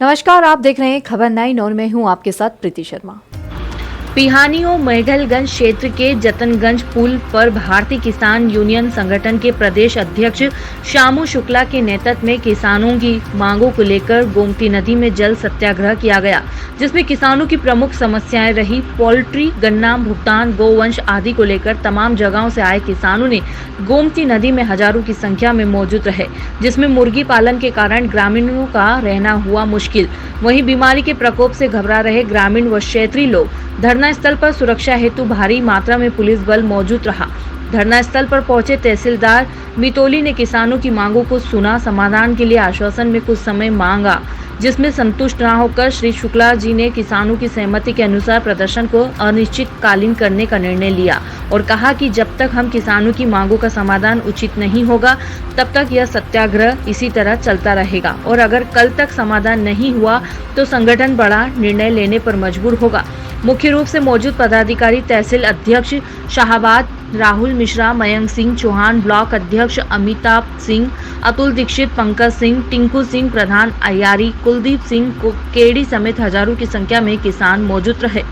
नमस्कार, आप देख रहे हैं खबर 9 और मैं हूं आपके साथ प्रीति शर्मा। पिहानियों मेघलगंज क्षेत्र के जतनगंज पुल पर भारतीय किसान यूनियन संगठन के प्रदेश अध्यक्ष शामू शुक्ला के नेतृत्व में किसानों की मांगों को लेकर गोमती नदी में जल सत्याग्रह किया गया, जिसमें किसानों की प्रमुख समस्याएं रही पोल्ट्री, गन्ना भुगतान, गोवंश आदि को लेकर तमाम जगहों से आए किसानों ने गोमती नदी में हजारों की संख्या में मौजूद रहे, जिसमें मुर्गी पालन के कारण ग्रामीणों का रहना हुआ मुश्किल। वहीं बीमारी के प्रकोप से घबरा रहे ग्रामीण व क्षेत्रीय लोग धरना स्थल पर सुरक्षा हेतु भारी मात्रा में पुलिस बल मौजूद रहा। धरना स्थल पर पहुंचे तहसीलदार मितोली ने किसानों की मांगों को सुना, समाधान के लिए आश्वासन में कुछ समय मांगा, जिसमें संतुष्ट न होकर श्री शुक्ला जी ने किसानों की सहमति के अनुसार प्रदर्शन को अनिश्चितकालीन करने का निर्णय लिया और कहा कि जब तक हम किसानों की मांगों का समाधान उचित नहीं होगा तब तक यह सत्याग्रह इसी तरह चलता रहेगा और अगर कल तक समाधान नहीं हुआ तो संगठन बड़ा निर्णय लेने पर मजबूर होगा। मुख्य रूप से मौजूद पदाधिकारी तहसील अध्यक्ष शाहबाद, राहुल मिश्रा, मयंक सिंह चौहान, ब्लॉक अध्यक्ष अमिताभ सिंह, अतुल दीक्षित, पंकज सिंह, टिंकू सिंह, प्रधान अयारी, कुलदीप सिंह केडी समेत हजारों की संख्या में किसान मौजूद रहे।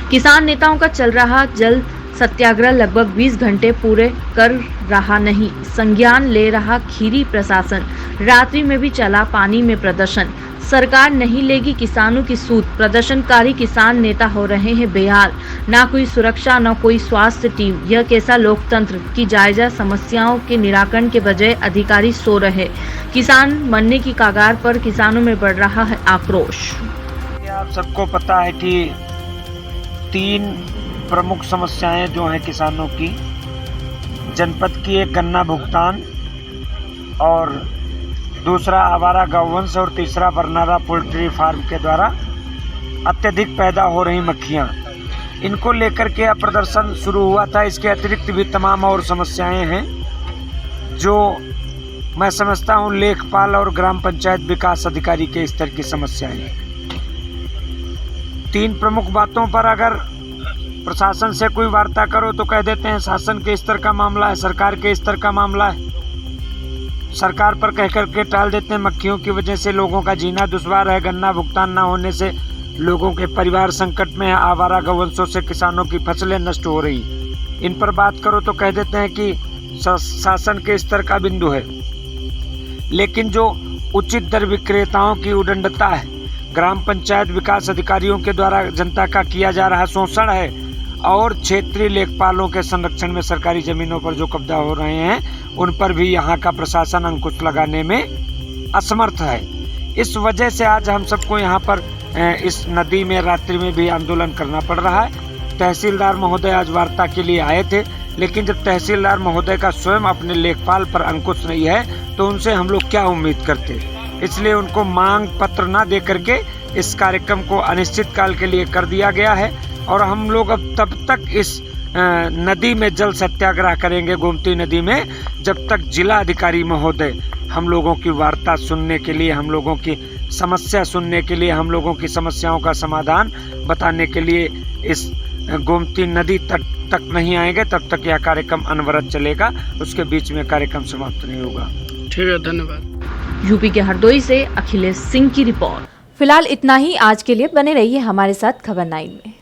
किसान नेताओं का चल रहा जल सत्याग्रह लगभग 20 घंटे पूरे कर रहा नहीं, संज्ञान ले रहा खीरी प्रशासन, रात्रि में भी चला पानी में प्रदर्शन, सरकार नहीं लेगी किसानों की सूद, प्रदर्शनकारी किसान नेता हो रहे हैं बेहाल, ना कोई सुरक्षा न कोई स्वास्थ्य टीम, यह कैसा लोकतंत्र की जायजा समस्याओं के निराकरण के बजाय अधिकारी सो रहे, किसान मरने की कगार पर, किसानों में बढ़ रहा है आक्रोश। आप सबको पता है कि 3 प्रमुख समस्याएं जो हैं किसानों की, जनपद की एक गन्ना भुगतान और दूसरा आवारा गौवंश और तीसरा बरनाला पोल्ट्री फार्म के द्वारा अत्यधिक पैदा हो रही मक्खियां, इनको लेकर के प्रदर्शन शुरू हुआ था। इसके अतिरिक्त भी तमाम और समस्याएं हैं जो मैं समझता हूं लेखपाल और ग्राम पंचायत विकास अधिकारी के स्तर की समस्याएं हैं। 3 प्रमुख बातों पर अगर प्रशासन से कोई वार्ता करो तो कह देते हैं शासन के स्तर का मामला है, सरकार के स्तर का मामला है, सरकार पर कह करके टाल देते हैं। मक्खियों की वजह से लोगों का जीना दुश्वार है, गन्ना भुगतान न होने से लोगों के परिवार संकट में है, आवारा गौवंशों से किसानों की फसलें नष्ट हो रही, इन पर बात करो तो कह देते हैं कि शासन के स्तर का बिंदु है। लेकिन जो उचित दर विक्रेताओं की उदंडता है, ग्राम पंचायत विकास अधिकारियों के द्वारा जनता का किया जा रहा शोषण है और क्षेत्रीय लेखपालों के संरक्षण में सरकारी जमीनों पर जो कब्जा हो रहे हैं उन पर भी यहाँ का प्रशासन अंकुश लगाने में असमर्थ है। इस वजह से आज हम सबको यहाँ पर इस नदी में रात्रि में भी आंदोलन करना पड़ रहा है। तहसीलदार महोदय आज वार्ता के लिए आए थे, लेकिन जब तहसीलदार महोदय का स्वयं अपने लेखपाल पर अंकुश नहीं है तो उनसे हम लोग क्या उम्मीद करते। इसलिए उनको मांग पत्र न दे करके इस कार्यक्रम को अनिश्चित काल के लिए कर दिया गया है और हम लोग अब तब तक इस नदी में जल सत्याग्रह करेंगे, गोमती नदी में, जब तक जिला अधिकारी महोदय हम लोगों की वार्ता सुनने के लिए, हम लोगों की समस्या सुनने के लिए, हम लोगों की समस्याओं का समाधान बताने के लिए इस गोमती नदी तक नहीं आएंगे, तब तक यह कार्यक्रम अनवरत चलेगा। उसके बीच में कार्यक्रम समाप्त नहीं होगा। ठीक है, धन्यवाद। यूपी के हरदोई से अखिलेश सिंह की रिपोर्ट। फिलहाल इतना ही आज के लिए। बने रहिए हमारे साथ खबर 9 में।